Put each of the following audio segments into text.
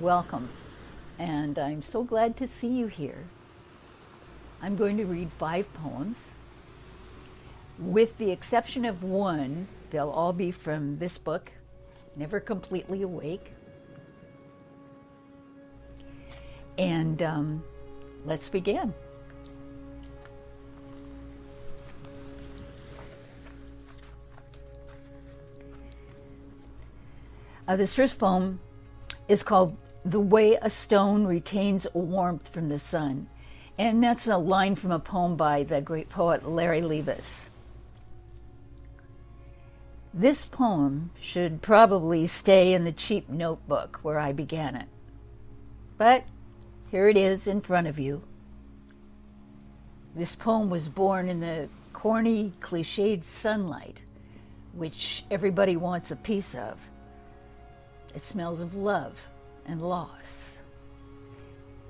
Welcome, and I'm so glad to see you here. I'm going to read 5 poems. With the exception of one, they'll all be from this book, Never Completely Awake. And let's begin. This first poem is called The Way a Stone Retains Warmth from the Sun. And that's a line from a poem by the great poet Larry Levis. This poem should probably stay in the cheap notebook where I began it. But here it is in front of you. This poem was born in the corny, cliched sunlight, which everybody wants a piece of. It smells of love and loss.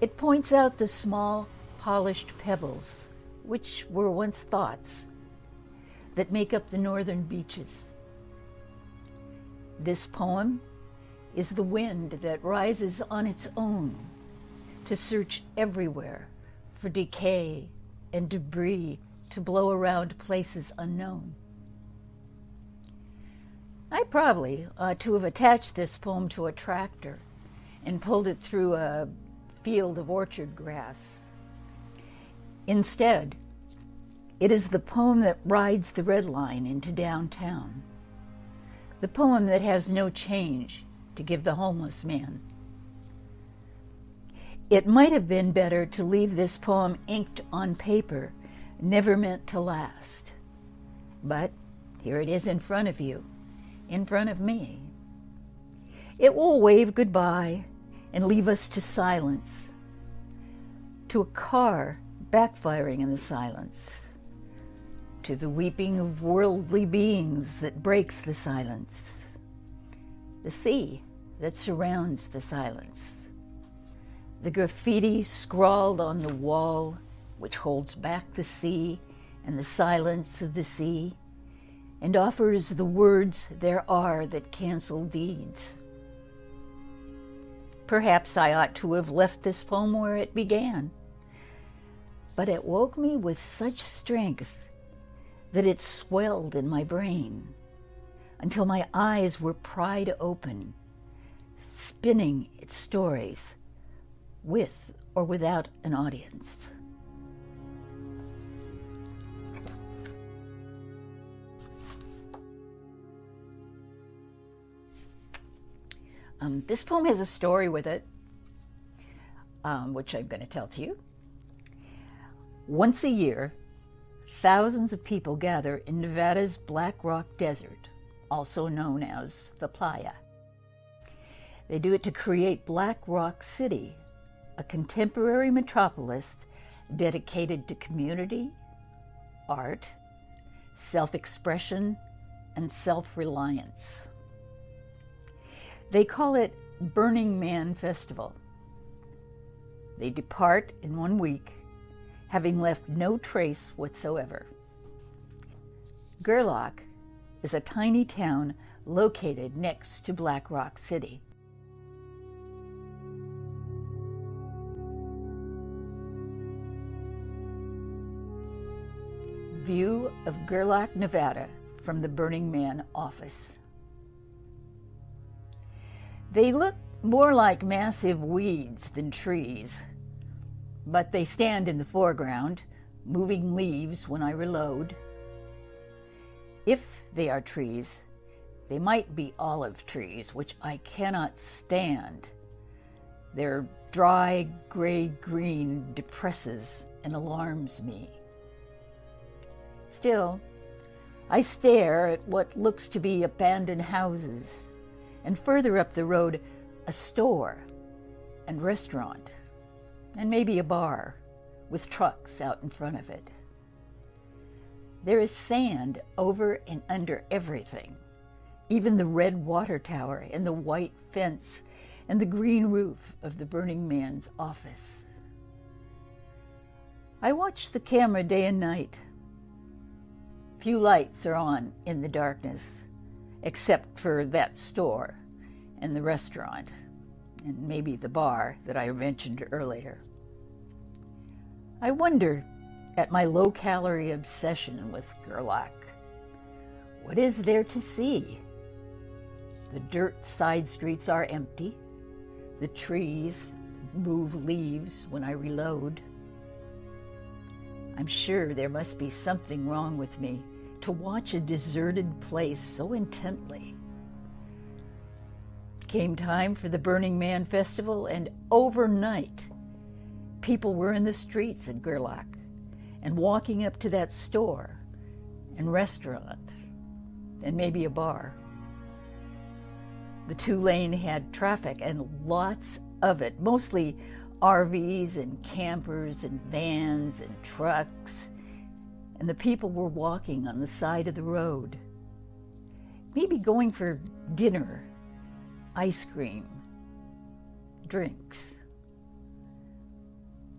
It points out the small, polished pebbles, which were once thoughts, that make up the northern beaches. This poem is the wind that rises on its own to search everywhere for decay and debris to blow around places unknown. I probably ought to have attached this poem to a tractor and pulled it through a field of orchard grass. Instead, it is the poem that rides the red line into downtown, the poem that has no change to give the homeless man. It might have been better to leave this poem inked on paper, never meant to last. But here it is in front of you, in front of me. It will wave goodbye and leave us to silence, to a car backfiring in the silence, to the weeping of worldly beings that breaks the silence, the sea that surrounds the silence, the graffiti scrawled on the wall which holds back the sea and the silence of the sea, and offers the words there are that cancel deeds. Perhaps I ought to have left this poem where it began, but it woke me with such strength that it swelled in my brain until my eyes were pried open, spinning its stories with or without an audience. This poem has a story with it, which I'm going to tell to you. Once a year, thousands of people gather in Nevada's Black Rock Desert, also known as the Playa. They do it to create Black Rock City, a contemporary metropolis dedicated to community, art, self-expression, and self-reliance. They call it Burning Man Festival. They depart in 1 week, having left no trace whatsoever. Gerlach is a tiny town located next to Black Rock City. View of Gerlach, Nevada from the Burning Man office. They look more like massive weeds than trees, but they stand in the foreground, moving leaves when I reload. If they are trees, they might be olive trees, which I cannot stand. Their dry gray-green depresses and alarms me. Still, I stare at what looks to be abandoned houses, and further up the road, a store and restaurant, and maybe a bar with trucks out in front of it. There is sand over and under everything, even the red water tower and the white fence and the green roof of the Burning Man's office. I watch the camera day and night. Few lights are on in the darkness, except for that store and the restaurant. and maybe the bar that I mentioned earlier. I wondered at my low-calorie obsession with Gerlach. What is there to see? The dirt side streets are empty. The trees move leaves when I reload. I'm sure there must be something wrong with me to watch a deserted place so intently. Came time for the Burning Man Festival, and overnight, people were in the streets at Gerlach and walking up to that store and restaurant and maybe a bar. The 2-lane had traffic, and lots of it, mostly RVs and campers and vans and trucks, and the people were walking on the side of the road, maybe going for dinner, ice cream, drinks.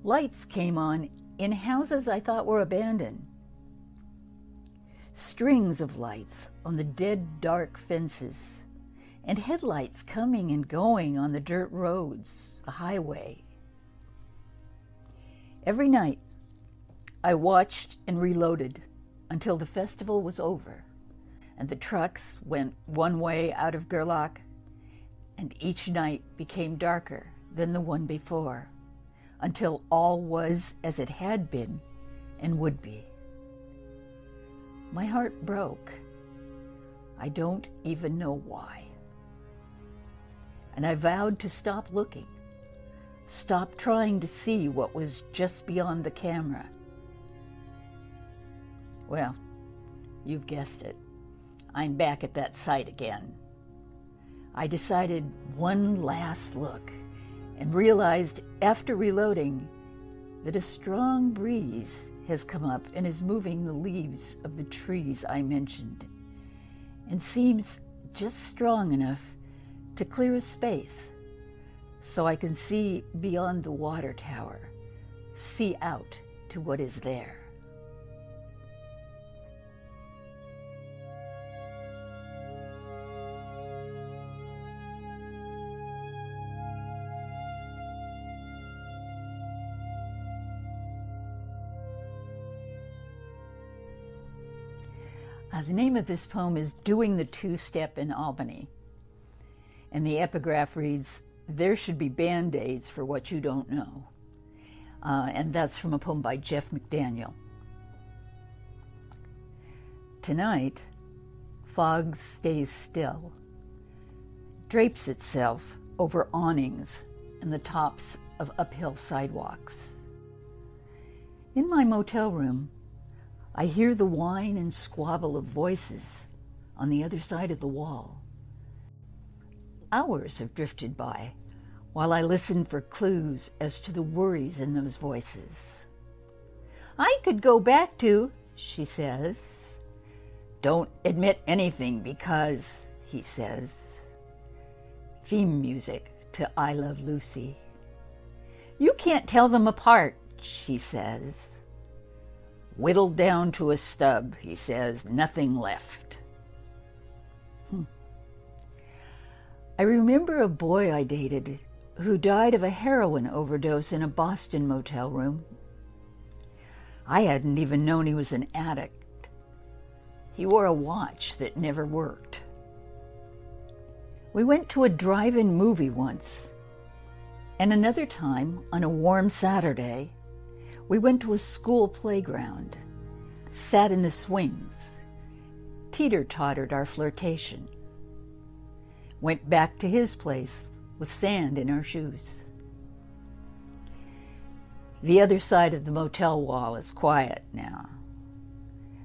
Lights came on in houses I thought were abandoned. Strings of lights on the dead, dark fences, and headlights coming and going on the dirt roads, the highway. Every night, I watched and reloaded until the festival was over, and the trucks went one way out of Gerlach, and each night became darker than the one before, until all was as it had been and would be. My heart broke. I don't even know why. And I vowed to stop looking, stop trying to see what was just beyond the camera. Well, you've guessed it. I'm back at that site again. I decided one last look and realized after reloading that a strong breeze has come up and is moving the leaves of the trees I mentioned, and seems just strong enough to clear a space so I can see beyond the water tower, see out to what is there. The name of this poem is Doing the Two-Step in Albany. And the epigraph reads, "There should be Band-Aids for what you don't know." And that's from a poem by Jeff McDaniel. Tonight, fog stays still, drapes itself over awnings and the tops of uphill sidewalks. In my motel room, I hear the whine and squabble of voices on the other side of the wall. Hours have drifted by while I listen for clues as to the worries in those voices. "I could go back to," she says. "Don't admit anything because," he says. Theme music to I Love Lucy. "You can't tell them apart," she says. "Whittled down to a stub," he says, "nothing left." I remember a boy I dated who died of a heroin overdose in a Boston motel room. I hadn't even known he was an addict. He wore a watch that never worked. We went to a drive-in movie once, and another time, on a warm Saturday, we went to a school playground, sat in the swings, teeter-tottered our flirtation, went back to his place with sand in our shoes. The other side of the motel wall is quiet now,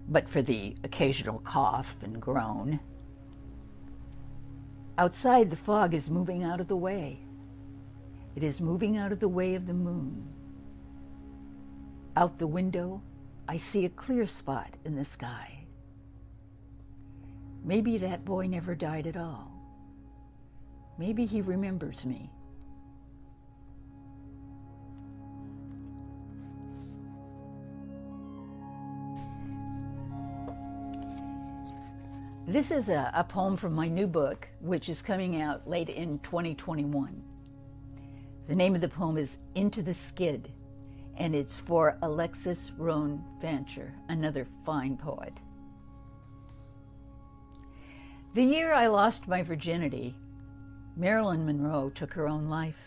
but for the occasional cough and groan. Outside, the fog is moving out of the way. It is moving out of the way of the moon. Out the window, I see a clear spot in the sky. Maybe that boy never died at all. Maybe he remembers me. This is a poem from my new book, which is coming out late in 2021. The name of the poem is Into the Skid, and it's for Alexis Rohn Fancher, another fine poet. The year I lost my virginity, Marilyn Monroe took her own life.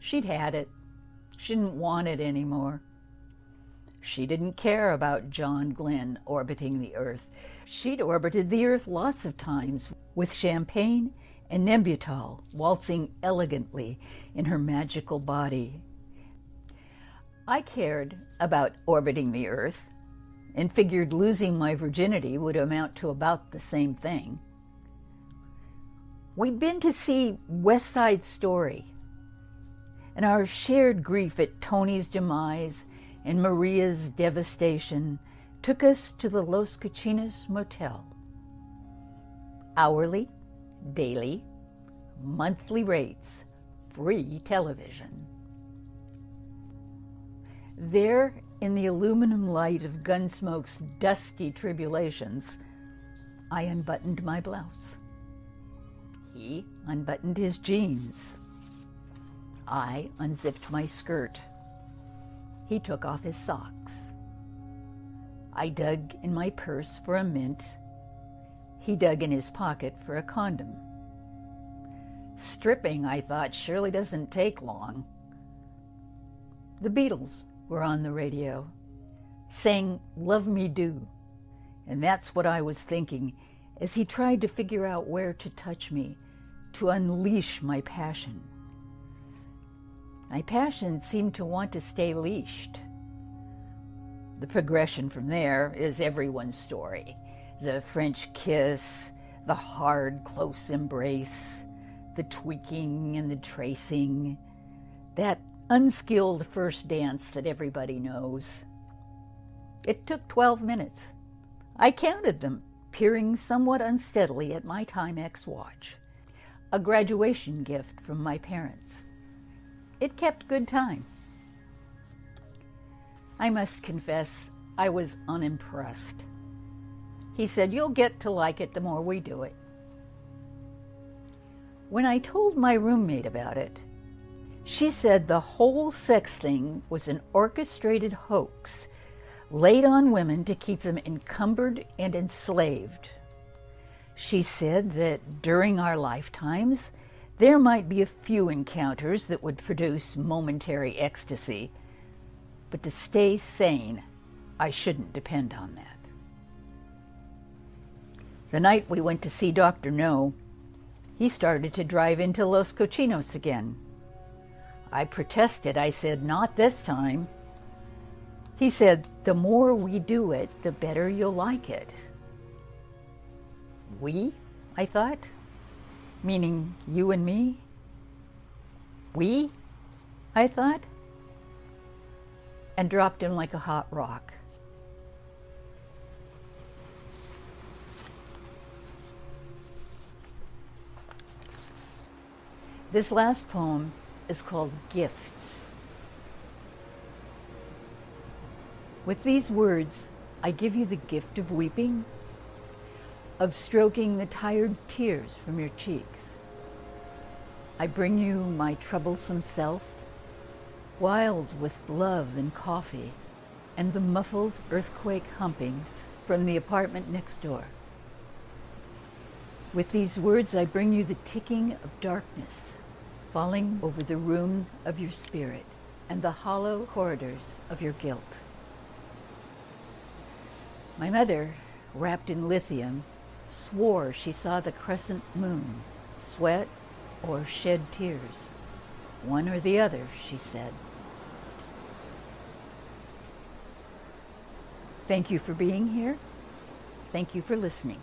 She'd had it. She didn't want it anymore. She didn't care about John Glenn orbiting the Earth. She'd orbited the Earth lots of times with champagne and Nembutal waltzing elegantly in her magical body. I cared about orbiting the Earth and figured losing my virginity would amount to about the same thing. We'd been to see West Side Story, and our shared grief at Tony's demise and Maria's devastation took us to the Los Cochinos Motel. Hourly, daily, monthly rates, free television. There, in the aluminum light of Gunsmoke's dusty tribulations, I unbuttoned my blouse. He unbuttoned his jeans. I unzipped my skirt. He took off his socks. I dug in my purse for a mint. He dug in his pocket for a condom. Stripping, I thought, surely doesn't take long. The Beatles were on the radio, saying, "Love Me Do," and that's what I was thinking as he tried to figure out where to touch me, to unleash my passion. My passion seemed to want to stay leashed. The progression from there is everyone's story. The French kiss, the hard, close embrace, the tweaking and the tracing, that unskilled first dance that everybody knows. It took 12 minutes. I counted them, peering somewhat unsteadily at my Timex watch, a graduation gift from my parents. It kept good time. I must confess, I was unimpressed. He said, "You'll get to like it the more we do it." When I told my roommate about it, she said the whole sex thing was an orchestrated hoax laid on women to keep them encumbered and enslaved. She said that during our lifetimes, there might be a few encounters that would produce momentary ecstasy, but to stay sane, I shouldn't depend on that. The night we went to see Dr. No, he started to drive into Los Cochinos again. I protested. I said, "Not this time." He said, "The more we do it, the better you'll like it." We? I thought. Meaning you and me? We? I thought. And dropped him like a hot rock. This last poem is called Gifts. With these words, I give you the gift of weeping, of stroking the tired tears from your cheeks. I bring you my troublesome self, wild with love and coffee, and the muffled earthquake humpings from the apartment next door. With these words, I bring you the ticking of darkness, falling over the room of your spirit and the hollow corridors of your guilt. My mother, wrapped in lithium, swore she saw the crescent moon, sweat or shed tears. One or the other, she said. Thank you for being here. Thank you for listening.